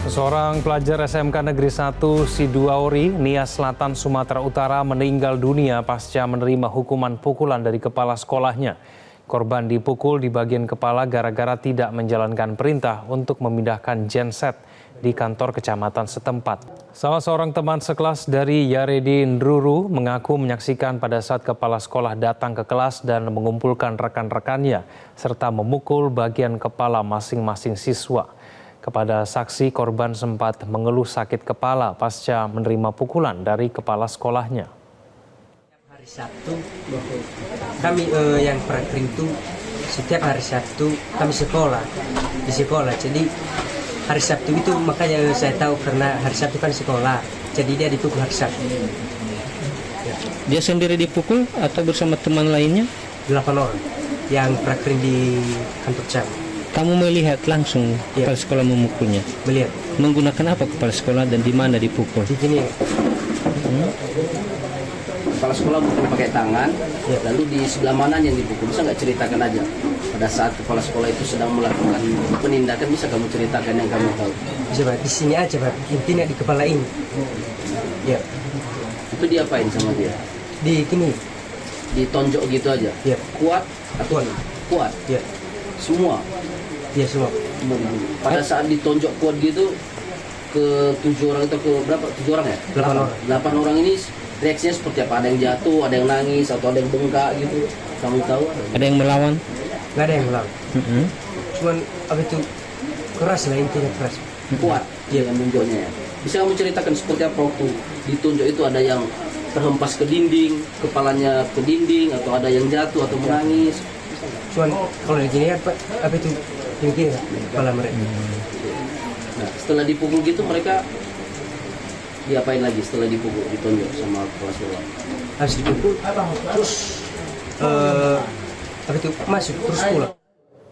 Seorang pelajar SMK Negeri 1 Sidoarjo, Nias Selatan, Sumatera Utara meninggal dunia pasca menerima hukuman pukulan dari kepala sekolahnya. Korban dipukul di bagian kepala gara-gara tidak menjalankan perintah untuk memindahkan genset di kantor kecamatan setempat. Salah seorang teman sekelas dari Yaredi Ndruru mengaku menyaksikan pada saat kepala sekolah datang ke kelas dan mengumpulkan rekan-rekannya serta memukul bagian kepala masing-masing siswa. Kepada saksi, korban sempat mengeluh sakit kepala pasca menerima pukulan dari kepala sekolahnya. Hari Sabtu, kami yang praktik itu setiap hari Sabtu kami di sekolah. Jadi hari Sabtu itu makanya saya tahu karena hari Sabtu kan sekolah. Jadi dia dipukul hari Sabtu. Dia sendiri dipukul atau bersama teman lainnya? 8 orang yang praktik di kantor cabang. Kamu melihat langsung kepala sekolah memukulnya? Melihat. Menggunakan apa kepala sekolah dan di mana dipukul? Di sini. Kepala sekolah mungkin pakai tangan, lalu di sebelah mana yang dipukul, bisa nggak ceritakan aja? Pada saat kepala sekolah itu sedang melakukan penindakan, bisa kamu ceritakan yang kamu tahu? Bisa Pak, di sini aja Pak, intinya di kepala ini. Ya. Itu diapain sama dia? Di sini. Ditonjok gitu aja? Ya. Kuat? Atau kuat? Ya. Semua? Ya semua. Pada saat ditonjok kuat gitu, ke 7 orang atau ke berapa? 7 orang ya? 8 orang. 8 orang ini reaksinya seperti apa? Ada yang jatuh, ada yang nangis, atau ada yang bengkak gitu? Kamu tahu? Ada yang melawan? Nggak ada yang melawan. Cuman apa itu keras lah, intinya keras. Kuat yang menunjuknya ya. Bisa kamu ceritakan seperti apa waktu ditunjuk itu? Ada yang terhempas ke dinding, kepalanya ke dinding, atau ada yang jatuh atau menangis? Cuman kalau di sini apa itu yang kiri kepala mereka. Nah, setelah dipukul gitu mereka diapain lagi setelah dipukul, ditunjuk sama kepala sekolah? Harus dipukul terus apa itu masuk terus pulang.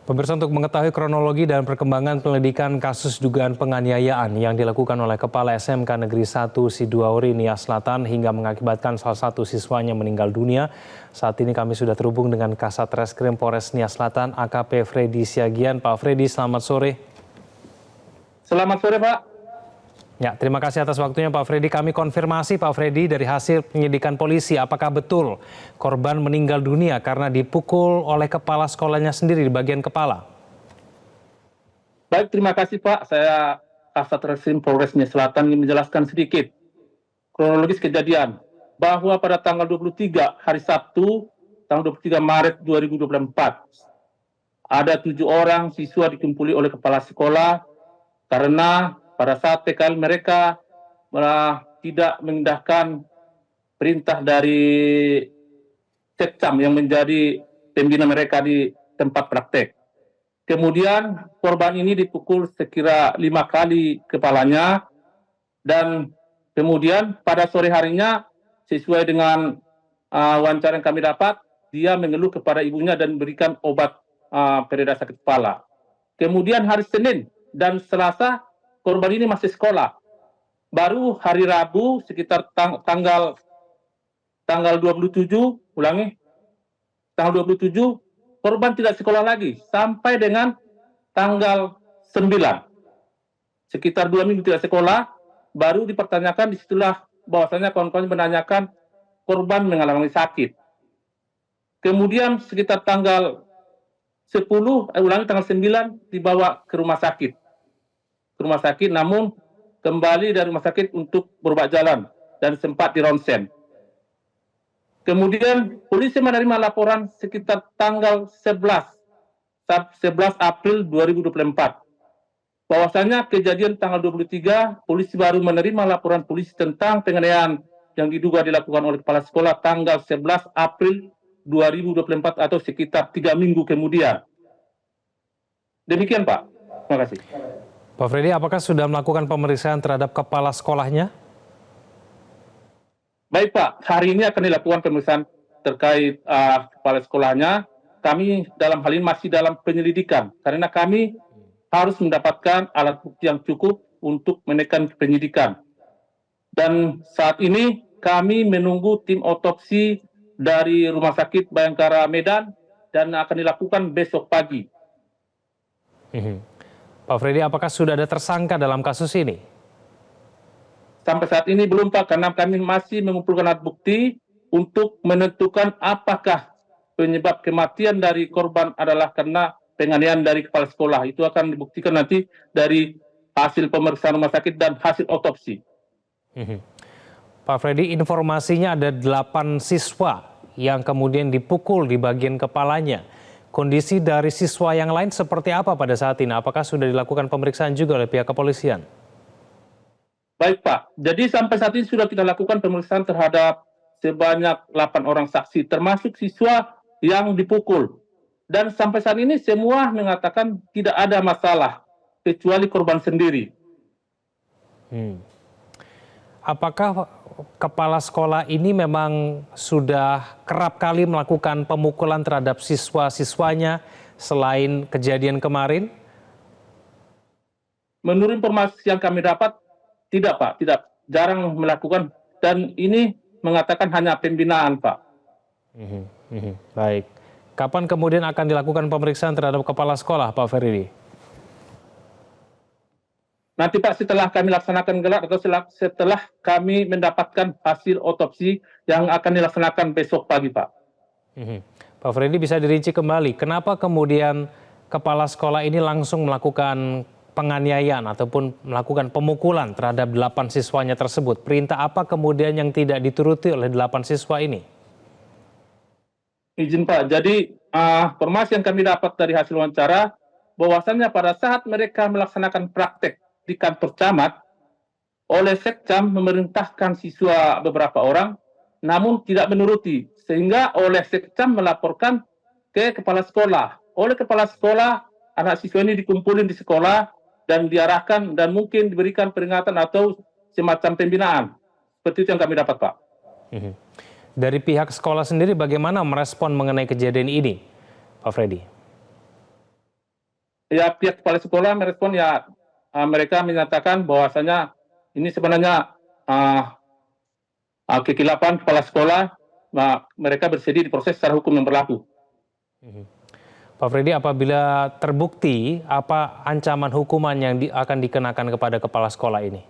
Pemirsa, untuk mengetahui kronologi dan perkembangan penyelidikan kasus dugaan penganiayaan yang dilakukan oleh Kepala SMK Negeri 1 Sidoarjo, Nias Selatan hingga mengakibatkan salah satu siswanya meninggal dunia, saat ini kami sudah terhubung dengan Kasat Reskrim Polres Nias Selatan, AKP Freddy Siagian. Pak Freddy, selamat sore. Selamat sore, Pak. Ya, terima kasih atas waktunya Pak Freddy. Kami konfirmasi Pak Freddy dari hasil penyidikan polisi, apakah betul korban meninggal dunia karena dipukul oleh kepala sekolahnya sendiri di bagian kepala? Baik, terima kasih Pak. Saya Kasat Reskrim Polres Nias Selatan ingin menjelaskan sedikit kronologis kejadian bahwa pada tanggal 23 hari Sabtu, tanggal 23 Maret 2024, ada 7 orang siswa dikumpuli oleh kepala sekolah karena pada saat PKL mereka tidak mengindahkan perintah dari Sekcam yang menjadi pembina mereka di tempat praktek. Kemudian korban ini dipukul sekira 5 kali kepalanya, dan kemudian pada sore harinya sesuai dengan wawancara yang kami dapat, dia mengeluh kepada ibunya dan memberikan obat pereda sakit kepala. Kemudian hari Senin dan Selasa korban ini masih sekolah. Baru hari Rabu sekitar tanggal 27, tanggal 27, korban tidak sekolah lagi sampai dengan tanggal 9. Sekitar 2 minggu tidak sekolah, baru dipertanyakan, disitulah bahwasanya kawan-kawan menanyakan korban mengalami sakit. Kemudian sekitar tanggal 10, tanggal 9 dibawa ke rumah sakit. Namun kembali dari rumah sakit untuk berobat jalan dan sempat di ronsen. Kemudian polisi menerima laporan sekitar tanggal 11 April 2024. Bahwasanya kejadian tanggal 23, polisi baru menerima laporan polisi tentang penganiayaan yang diduga dilakukan oleh kepala sekolah tanggal 11 April 2024 atau sekitar 3 minggu kemudian. Demikian Pak. Terima kasih. Pak Freddy, apakah sudah melakukan pemeriksaan terhadap kepala sekolahnya? Baik Pak, hari ini akan dilakukan pemeriksaan terkait kepala sekolahnya. Kami dalam hal ini masih dalam penyelidikan, karena kami harus mendapatkan alat bukti yang cukup untuk menekan penyidikan. Dan saat ini kami menunggu tim otopsi dari Rumah Sakit Bayangkara Medan dan akan dilakukan besok pagi. Pak Freddy, apakah sudah ada tersangka dalam kasus ini? Sampai saat ini belum Pak, karena kami masih mengumpulkan alat bukti untuk menentukan apakah penyebab kematian dari korban adalah karena penganiayaan dari kepala sekolah. Itu akan dibuktikan nanti dari hasil pemeriksaan rumah sakit dan hasil otopsi. Pak Freddy, informasinya ada 8 siswa yang kemudian dipukul di bagian kepalanya. Kondisi dari siswa yang lain seperti apa pada saat ini? Apakah sudah dilakukan pemeriksaan juga oleh pihak kepolisian? Baik Pak, jadi sampai saat ini sudah kita lakukan pemeriksaan terhadap sebanyak 8 orang saksi, termasuk siswa yang dipukul. Dan sampai saat ini semua mengatakan tidak ada masalah, kecuali korban sendiri. Apakah kepala sekolah ini memang sudah kerap kali melakukan pemukulan terhadap siswa-siswanya selain kejadian kemarin? Menurut informasi yang kami dapat, tidak Pak, tidak, jarang melakukan, dan ini mengatakan hanya pembinaan Pak. Baik. Kapan kemudian akan dilakukan pemeriksaan terhadap kepala sekolah, Pak Freddy? Nanti Pak, setelah kami laksanakan gelar atau setelah kami mendapatkan hasil otopsi yang akan dilaksanakan besok pagi Pak. Pak Freddy, bisa dirinci kembali, kenapa kemudian kepala sekolah ini langsung melakukan penganiayaan ataupun melakukan pemukulan terhadap 8 siswanya tersebut? Perintah apa kemudian yang tidak dituruti oleh 8 siswa ini? Izin Pak, jadi informasi yang kami dapat dari hasil wawancara, bahwasannya pada saat mereka melaksanakan praktek di kantor camat, oleh Sekcam memerintahkan siswa beberapa orang, namun tidak menuruti, sehingga oleh Sekcam melaporkan ke kepala sekolah. Oleh kepala sekolah, anak siswa ini dikumpulin di sekolah, dan diarahkan dan mungkin diberikan peringatan atau semacam pembinaan. Seperti itu yang kami dapat, Pak. Dari pihak sekolah sendiri bagaimana merespon mengenai kejadian ini, Pak Freddy? Ya, pihak kepala sekolah merespon ya, mereka menyatakan bahwasanya ini sebenarnya kekilapan kepala sekolah, mereka bersedia diproses secara hukum yang berlaku. Pak Freddy, apabila terbukti, apa ancaman hukuman yang akan dikenakan kepada kepala sekolah ini?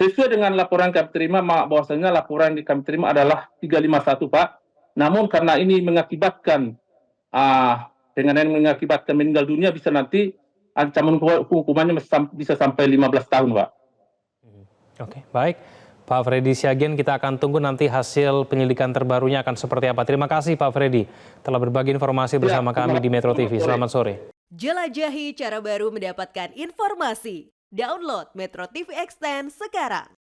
Sesuai dengan laporan kami terima, bahwasanya laporan yang kami terima adalah 351, Pak. Namun karena ini mengakibatkan mengakibatkan meninggal dunia, bisa nanti ancaman hukumannya bisa sampai 15 tahun, Pak. Oke, baik. Pak Freddy Siagian, kita akan tunggu nanti hasil penyelidikan terbarunya akan seperti apa. Terima kasih Pak Freddy telah berbagi informasi bersama kami di Metro TV. Selamat sore. Jelajahi cara baru mendapatkan informasi. Download Metro TV Extend sekarang.